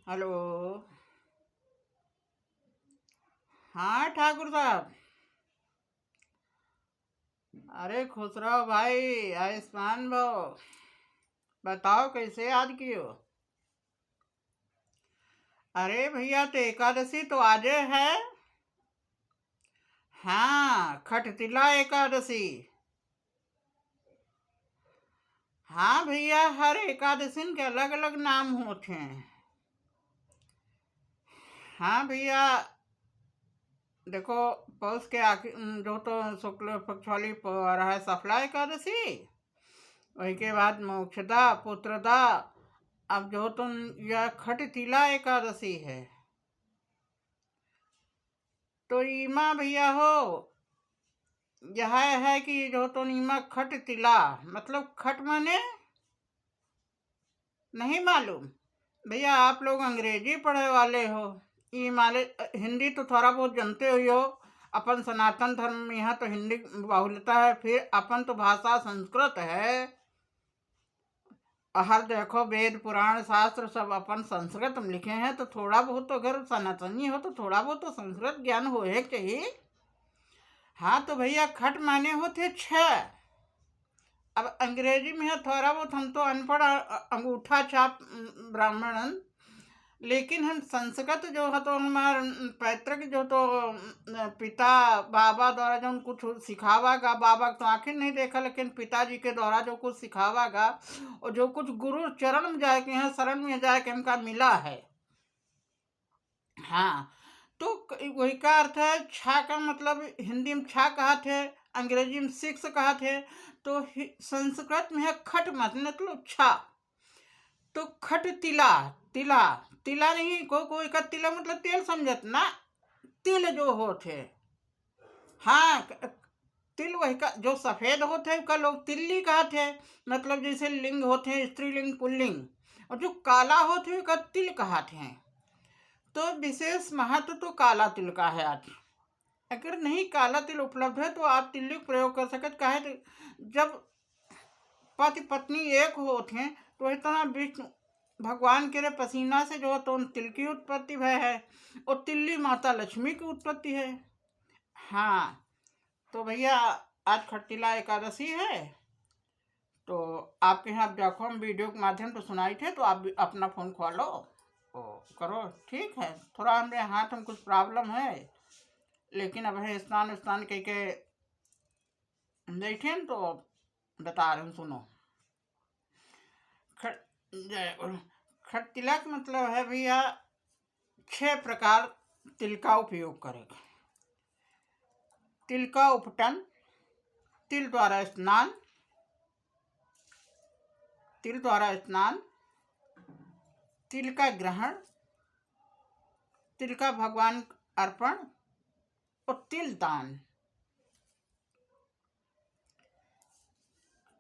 Hello. हाँ ठाकुर साहब। अरे खुश रहो भाई, आयुष्मान भव। बताओ कैसे याद कियो। अरे भैया, तो एकादशी तो आजे है। हाँ, खटतिला एकादशी। हाँ भैया, हर एकादशी के अलग अलग नाम होते हैं। हाँ भैया, देखो, पौष के आखिर जो तो शुक्ल पक्ष वाली आ रहा है सफला एकादशी। वही के बाद मोक्षदा पुत्रदा। अब जो तुम यह खटतिला एकादशी है। तो ईमा भैया हो, यह है कि जो तो ईमा खटतिला मतलब खट माने नहीं मालूम। भैया आप लोग अंग्रेजी पढ़े वाले हो। ये माले हिंदी तो थोड़ा बहुत जानते हो। अपन सनातन धर्म में यहाँ तो हिंदी बाहुल्यता है, फिर अपन तो भाषा संस्कृत है। हर देखो वेद पुराण शास्त्र सब अपन संस्कृत में लिखे हैं, तो थोड़ा बहुत तो अगर सनातनी हो तो थोड़ा बहुत तो संस्कृत ज्ञान हो चाहिए। हाँ तो भैया, खट माने होते छह। अब अंग्रेजी में है थोड़ा बहुत, हम तो अनपढ़ अंगूठा छाप ब्राह्मण। लेकिन हम संस्कृत जो है तो हमारे पैतृक जो तो पिता बाबा द्वारा जो कुछ सिखावागा, बाबा तो आखिर नहीं देखा लेकिन पिताजी के द्वारा जो कुछ सिखावागा और जो कुछ गुरु चरण में जाके यहाँ शरण में जाके हमका मिला है। हाँ, तो वही का अर्थ है छा का मतलब हिंदी में छा कहा थे, अंग्रेजी में सिक्स कहा थे। तो संस्कृत में है खट मतलब छा। तो खट तिला, तिला तिला नहीं, कोई का तिला मतलब तेल समझत ना। तिल जो होते, हाँ, तिल वही का जो सफेद होते हैं का लोग तिल्ली कहते हैं। मतलब जैसे लिंग होते हैं स्त्रीलिंग पुल्लिंग, और जो काला होते हैं का तिल कहते हैं। तो विशेष महत्व तो काला तिल का है आज। अगर नहीं काला तिल उपलब्ध है तो आप तिल्ली का प्रयोग कर सकते। काहे तो जब पति पत्नी एक होते हैं तो इतना विष्णु भगवान के पसीना से जो तो उन तिल की उत्पत्ति भय है, और तिल्ली माता लक्ष्मी की उत्पत्ति है। हाँ, तो भैया आज खट्टिला एकादशी है। तो आपके यहाँ अब देखो हम वीडियो के माध्यम से सुनाई थे, तो आप भी अपना फ़ोन खोलो ओ करो। ठीक है, थोड़ा हमारे हाथ में कुछ प्रॉब्लम है, लेकिन अब है स्नान स्नान कह के बैठे तो बता रहे हूँ, सुनो। खट खट्टिला का मतलब है भैया 6 प्रकार तिल का उपयोग करेगा। तिल का उपटन, तिल द्वारा स्नान, तिल द्वारा स्नान, तिल का ग्रहण, तिल का भगवान अर्पण और तिल दान।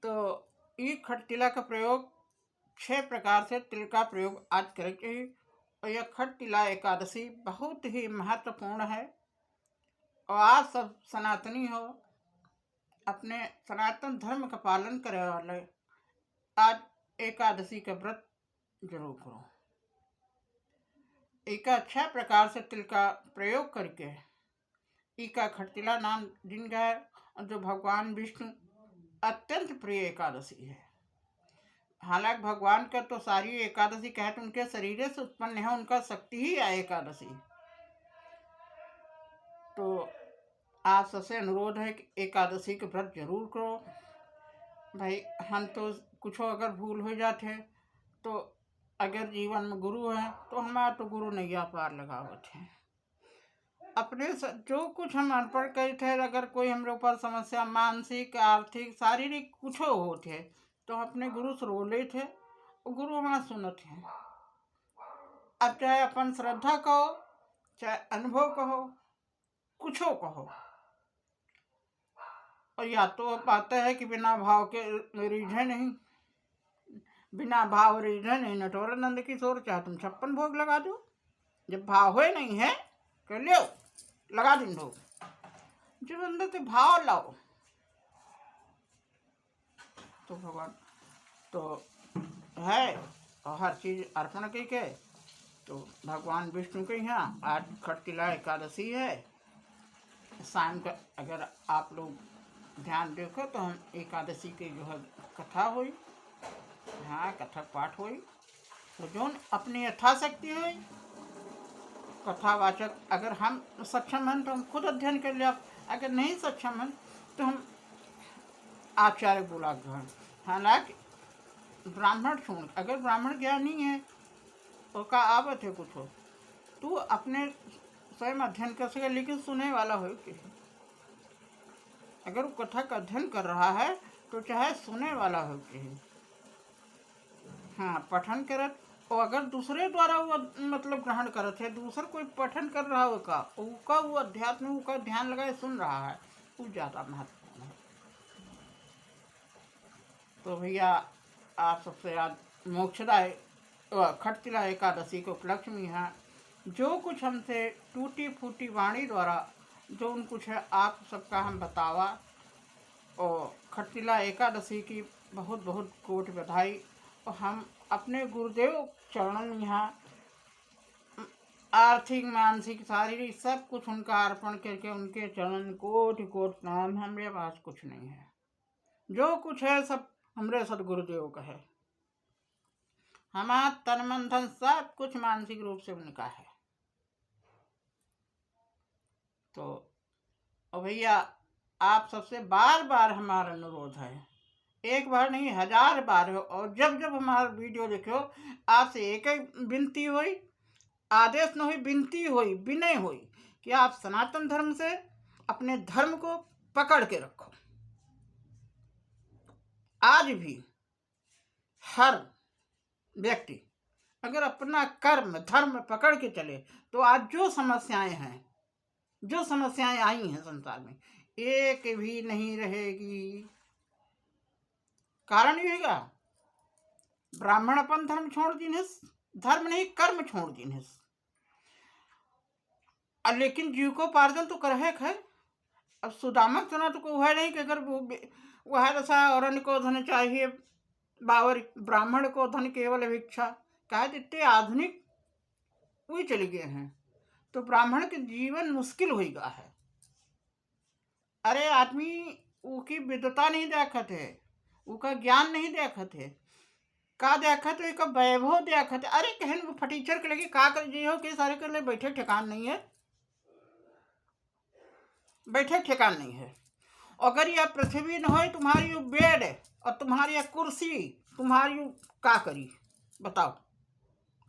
तो ये खट्टिला का प्रयोग 6 प्रकार से तिल का प्रयोग आज करेंगे। और यह खट्टिला एकादशी बहुत ही महत्वपूर्ण है। और आप सब सनातनी हो, अपने सनातन धर्म का पालन करे वाले आज एकादशी का व्रत जरूर करो। एक 6 प्रकार से तिल का प्रयोग करके इका खट्टिला नाम दिन गए, और जो भगवान विष्णु अत्यंत प्रिय एकादशी है। हालांकि भगवान का तो सारी एकादशी कहते उनके शरीर से उत्पन्न है, उनका शक्ति ही है एकादशी। तो आप सबसे अनुरोध है कि एकादशी के व्रत जरूर करो। भाई हम तो कुछ अगर भूल हो जाते तो अगर जीवन में गुरु है तो हमारा तो गुरु नैया पार लगावत है। अपने जो कुछ हम अर्पण करे थे, अगर कोई हमारे ऊपर समस्या मानसिक आर्थिक शारीरिक कुछ होते तो अपने गुरु से रो ले थे, गुरु हमारा सुनत है। अब चाहे अपन श्रद्धा कहो, चाहे अनुभव कहो, कुछो कहो। और या तो पाता है कि बिना भाव के रिझे नहीं, बिना भाव रिझे नहीं। नटवरानंद किशोर, चाहे तुम 56 भोग लगा दो, जब भाव हो नहीं है कर लियो, लगा दिन भोग। जब अंदर से भाव लाओ तो भगवान तो है। और हर चीज अर्पण करके तो भगवान विष्णु के यहाँ आज खटतिला एकादशी है। शाम का अगर आप लोग ध्यान देखो तो हम एकादशी के जो है कथा हुई, हाँ कथा पाठ हुई, तो जो अपनी यथाशक्ति हुई कथावाचक, अगर हम सक्षम हैं तो हम खुद अध्ययन कर लिया, अगर नहीं सक्षम हैं तो हम आचार्य बोला ग्रहण। हालांकि ब्राह्मण छोड़, अगर ब्राह्मण ज्ञानी है तो का आवत है कुछ हो, तू अपने स्वयं अध्ययन कर सके, लेकिन सुने वाला हो कि अगर वो कथा का अध्ययन कर रहा है तो चाहे सुने वाला हो कि हाँ पठन करत, और अगर दूसरे द्वारा वो मतलब ग्रहण करत है, दूसर कोई पठन कर रहा हो का उसका वो अध्यात्म का ध्यान लगाए सुन रहा है, वो ज़्यादा महत्वपूर्ण है। तो भैया आप सबसे आज मोक्षदाय खटतिला एकादशी के उपलक्ष्य में है जो कुछ हमसे टूटी फूटी वाणी द्वारा जो उन कुछ है आप सबका हम बतावा, और खटतिला एकादशी की बहुत बहुत कोटि बधाई। और हम अपने गुरुदेव चरणों में यहाँ आर्थिक मानसिक शारीरिक सब कुछ उनका अर्पण करके उनके चरण कोटि कोटि प्रणाम। हमारे पास कुछ नहीं है, जो कुछ है सब हमारे सदगुरुदेव का है। हमारा तन मन धन सब कुछ मानसिक रूप से उनका है। तो भैया आप सबसे बार बार हमारा अनुरोध है, एक बार नहीं 1000 बार हो, और जब जब हमारा वीडियो देखो आपसे एक ही विनती हुई, आदेश न हुई, विनती हुई, विनय हुई कि आप सनातन धर्म से अपने धर्म को पकड़ के रखो। आज भी हर व्यक्ति अगर अपना कर्म धर्म पकड़ के चले तो आज जो समस्याएं हैं, जो समस्याएं आई हैं संसार में, एक भी नहीं रहेगी। कारण ये होगा ब्राह्मण अपन धर्म छोड़ दिनस, धर्म नहीं कर्म छोड़ दिनस। लेकिन जीविकोपार्जन तो करे है। अब सुदामक सुना तो कोई है नहीं कि अगर वह दशा और को धन चाहिए, बावर ब्राह्मण को धन केवल भिक्षा, कहे इतने आधुनिक वही चले गए हैं, तो ब्राह्मण के जीवन मुश्किल हो गया है। अरे आदमी उसकी विद्वता नहीं देखत है, उसका ज्ञान नहीं देखत है, का देखत है, का वैभव देखत है। अरे कहन वो फटीचर के लगे का कर जी हो कि सारे कर ले, बैठे ठिकान नहीं है, बैठे ठिकान नहीं है। अगर यह पृथ्वी न हो तुम्हारी वो बेड और तुम्हारी यह कुर्सी, तुम्हारी का करी बताओ,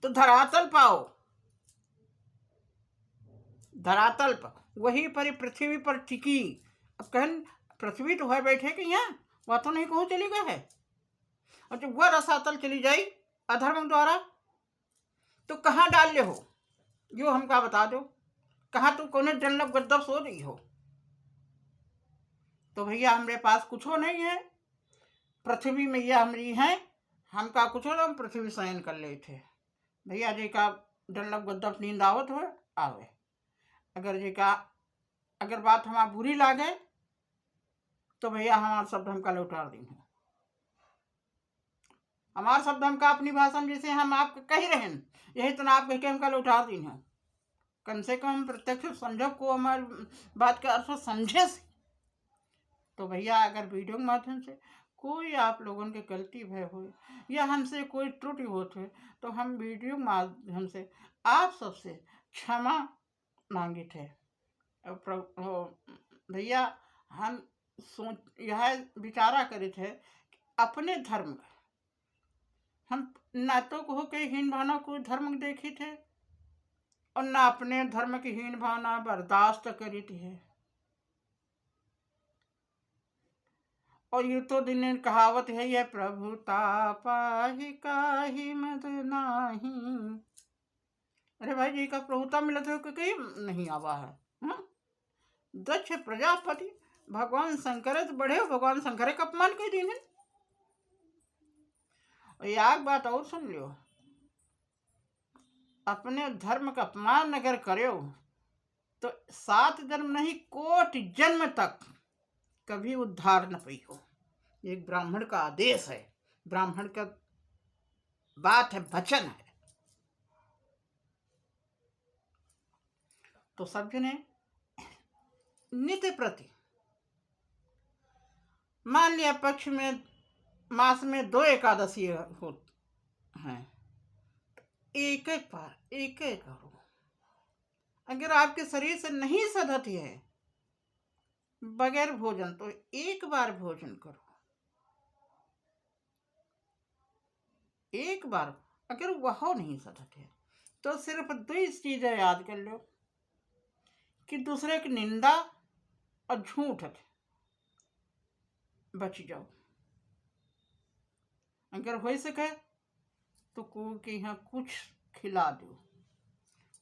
तो धरातल पाओ, धरातल पर वही पर पृथ्वी पर टिकी। अब कहन पृथ्वी तो है बैठे कि यहाँ, वह तो नहीं कहूँ चली गए है, और जब वह रसातल चली जाई अधर्म द्वारा तो कहाँ डाल ले हो, जो हमका बता दो, कहाँ तो कोने जन्नत गद्दब सो रही हो। तो भैया हमारे पास कुछ हो नहीं है, पृथ्वी मैया हमारी है, हमका कुछ हो, हम पृथ्वी शयन कर ले थे। भैया जी का डल्लब गद्दब नींद आवत हो आवे, अगर जी का अगर बात हमारा बुरी लागे तो भैया हमारा शब्द हमका लौटा दी है। हमारा शब्द हमका अपनी भाषा में जैसे हम आपके कह रहे हैं, यही तो आप कह के हमका लौटा दी है। कम से कम प्रत्यक्ष समझो को हमारी बात का अर्थ समझे से। तो भैया अगर वीडियो के माध्यम से कोई आप लोगों के गलती भय हो या हमसे कोई त्रुटि होती है तो हम वीडियो माध्यम से आप सबसे क्षमा मांगे थे। भैया हम सोच यह विचारा करे थे कि अपने धर्म हम न तो कहो के हीन भावना कोई धर्म देखी थे और न अपने धर्म की हीन भावना बर्दाश्त करी थी। और ये तो दिन कहावत है, यह प्रभुता पाही काहि मद नाही। अरे भाई जी का प्रभुता मिला तो कहीं नहीं आवा है। दक्ष प्रजापति भगवान शंकर तो बढ़े, भगवान शंकर का अपमान कर दिन। और एक बात और सुन लियो, अपने धर्म का अपमान अगर करो तो 7 जन्म नहीं कोटि जन्म तक कभी उद्धार न पई हो। एक ब्राह्मण का आदेश है, ब्राह्मण का बात है, वचन है। तो सब जने नित्य प्रति, मान लिया पक्ष में मास में 2 एकादशी हो हैं, एक एक बार एक एक करो। अगर आपके शरीर से नहीं सधती है बगैर भोजन, तो एक बार भोजन करो, एक बार। अगर वह नहीं सधत है तो सिर्फ 2 चीजें याद कर लो कि दूसरे की निंदा और झूठ बच जाओ। अगर हो सके तो को के यहाँ कुछ खिला दो।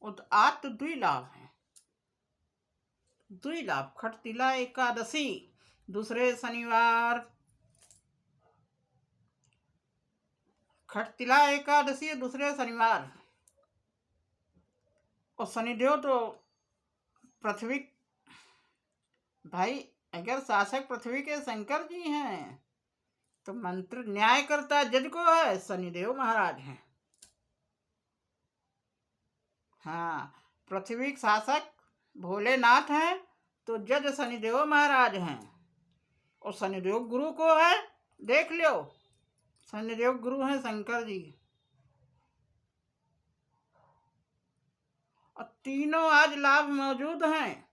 और तो आज तो 2 लाभ हैं, 2 लाभ। खटतिला एकादशी दूसरे शनिवार, खटतिला एकादशी दूसरे शनिवार। और शनिदेव तो पृथ्वी, भाई अगर शासक पृथ्वी के शंकर जी हैं तो मंत्र न्याय करता जज को है शनिदेव महाराज हैं। हाँ, पृथ्वी के शासक भोलेनाथ हैं तो जज शनिदेव महाराज हैं। और शनिदेव गुरु को है, देख लो, शनिदेव गुरु हैं शंकर जी। और तीनों आज लाभ मौजूद हैं।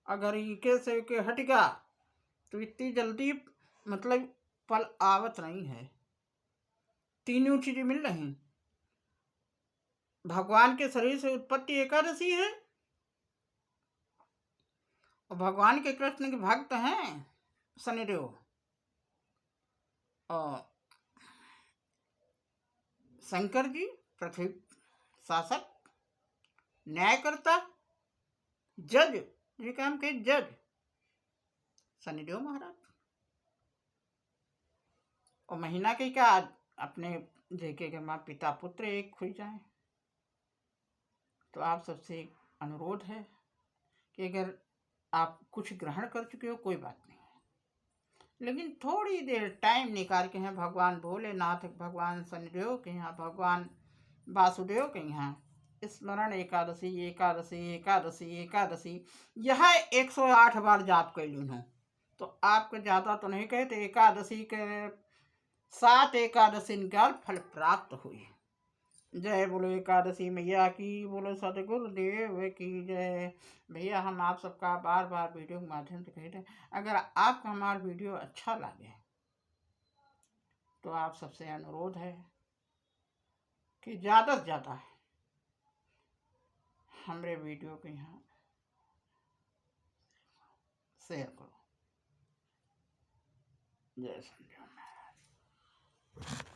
अगर इके से के हट गया तो इतनी जल्दी मतलब फल आवत नहीं है। तीनों चीजें मिल रही। भगवान के शरीर से उत्पत्ति एकादशी है और भगवान के कृष्ण के भक्त हैं शनिदेव। और शंकर जी पृथ्वी शासक, न्यायकर्ता, जज, ये काम के जज शनिदेव महाराज। और महीना के क्या अपने देखे के माँ पिता पुत्र एक खुल जाए। तो आप सबसे अनुरोध है कि अगर आप कुछ ग्रहण कर चुके हो कोई बात नहीं, लेकिन थोड़ी देर टाइम निकाल के हैं भगवान भोलेनाथ, भगवान शनिदेव के यहाँ, भगवान वासुदेव के यहाँ स्मरण एकादशी एकादशी एकादशी एकादशी, यह 108 बार जाप कैलून हो। तो आपको ज़्यादा तो नहीं कहते, एकादशी के 7 एकादशी का फल प्राप्त हुई। जय बोलो एकादशी मैया की, बोलो सतगुरुदेव की जय। भैया हम आप सबका बार बार वीडियो के माध्यम से कहते हैं, अगर आपको हमारा वीडियो अच्छा लगे तो आप सबसे अनुरोध है कि ज़्यादा से ज़्यादा हमारे वीडियो को यहाँ शेयर करो। जय संजय महाराज।